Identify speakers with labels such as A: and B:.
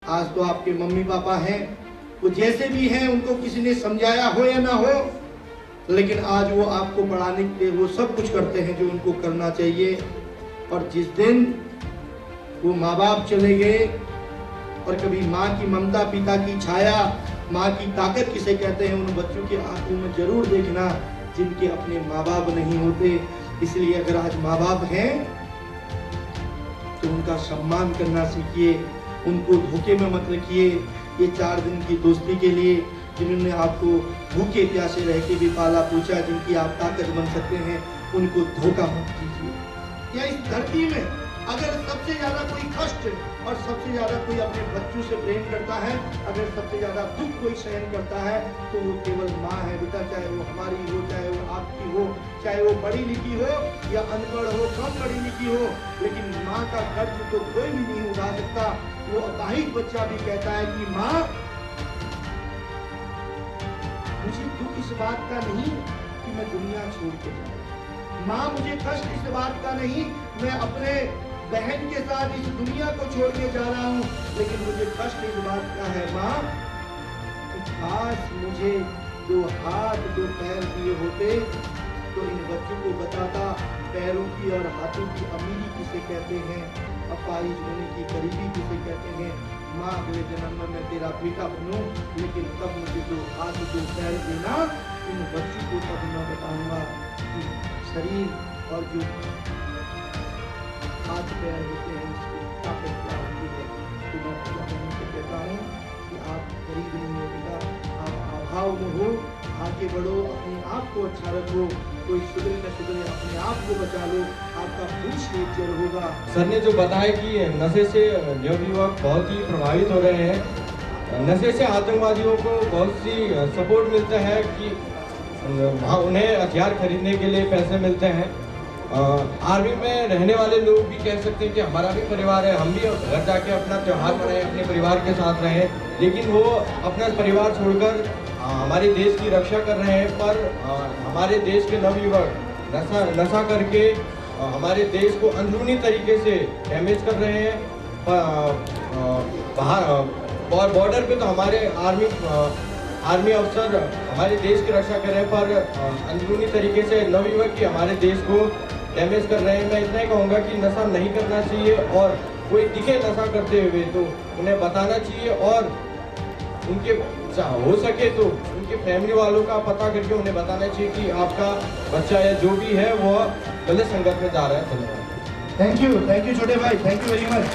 A: आज तो आपके मम्मी पापा हैं, वो जैसे भी हैं, उनको किसी ने समझाया हो या ना हो, लेकिन आज वो आपको पढ़ाने के लिए वो सब कुछ करते हैं जो उनको करना चाहिए। और जिस दिन वो माँ बाप चले गए, और कभी माँ की ममता, पिता की छाया, माँ की ताकत किसे कहते हैं, उन बच्चों की आंखों में जरूर देखना जिनके अपने माँ बाप नहीं होते। इसलिए अगर आज माँ बाप हैं तो उनका सम्मान करना सीखिए, उनको धोखे में मत रखिए। ये 4 दिन की दोस्ती के लिए जिन्होंने आपको भूखे प्यासे रह के भी पाला पूछा, जिनकी आप ताकत बन सकते हैं, उनको धोखा मत कीजिए। या इस धरती में अगर सबसे ज्यादा कोई कष्ट और सबसे ज्यादा कोई अपने बच्चों से प्रेम करता है, अगर सबसे ज्यादा दुख कोई सहन करता है, तो वो केवल माँ है बेटा। चाहे वो हमारी हो, चाहे वो आपकी हो, चाहे वो पढ़ी लिखी हो या अनपढ़ हो, कम पढ़ी लिखी हो, लेकिन माँ का कर्ज तो कोई भी नहीं उठा सकता। वो अपाहिज बच्चा भी कहता है कि माँ, मुझे दुख इस बात का नहीं कि मैं दुनिया छोड़ के जाऊं, माँ मुझे कष्ट इस बात का नहीं मैं अपने बहन के साथ इस दुनिया को छोड़ के जा रहा हूँ, लेकिन मुझे कष्ट इस बात का है माँ कि काश मुझे 2 हाथ 2 पैर दिए होते तो इन बच्चों को बताता पैरों की और हाथों की अमीरी किसे कहते हैं, अपाहिज होने की गरीबी किसे कहते हैं। माँ, अगले जन्म में मैं तेरा बेटा बनूं, लेकिन तब मुझे 2 हाथ 2 पैर देना। इन बच्चों को तब मैं बताऊंगा कि शरीर और जो हाथ पैर होते हैं इसकी ताकत क्या होती है। तो मैं पूरा करने से कहता हूँ कि आप गरीब नहीं हो बेटा, आप अभाव में हो, आगे बढ़ो, अपने आप को अच्छा रखो, कोई सुधरे न सुधरे अपने आप को बचा लो, आपका भविष्य उज्जवल होगा।
B: सर ने जो बताया कि नशे से युवक बहुत ही प्रभावित हो रहे हैं, नशे से आतंकवादियों को बहुत सी सपोर्ट मिलता है कि उन्हें हथियार खरीदने के लिए पैसे मिलते हैं। आर्मी में रहने वाले लोग भी कह सकते हैं कि हमारा भी परिवार है, हम भी घर जाके अपना त्यौहार मनाएं, अपने परिवार के साथ रहें, लेकिन वो अपना परिवार छोड़कर हमारे देश की रक्षा कर रहे हैं। पर हमारे देश के नवयुवक नशा करके हमारे देश को अंदरूनी तरीके से डैमेज कर रहे हैं। बाहर और बॉर्डर पे तो हमारे आर्मी अफसर हमारे देश की रक्षा कर रहे हैं, पर अंदरूनी तरीके से नवयुवक की हमारे देश को डैमेज कर रहे हैं। मैं इतना ही कहूँगा कि नशा नहीं करना चाहिए, और कोई दिखे नशा करते हुए तो उन्हें बताना चाहिए, और उनके हो सके तो उनके फैमिली वालों का पता करके उन्हें बताना चाहिए कि आपका बच्चा या जो भी है वो गलत संगत में जा रहा है।
A: थैंक यू छोटे भाई, थैंक यू वेरी मच।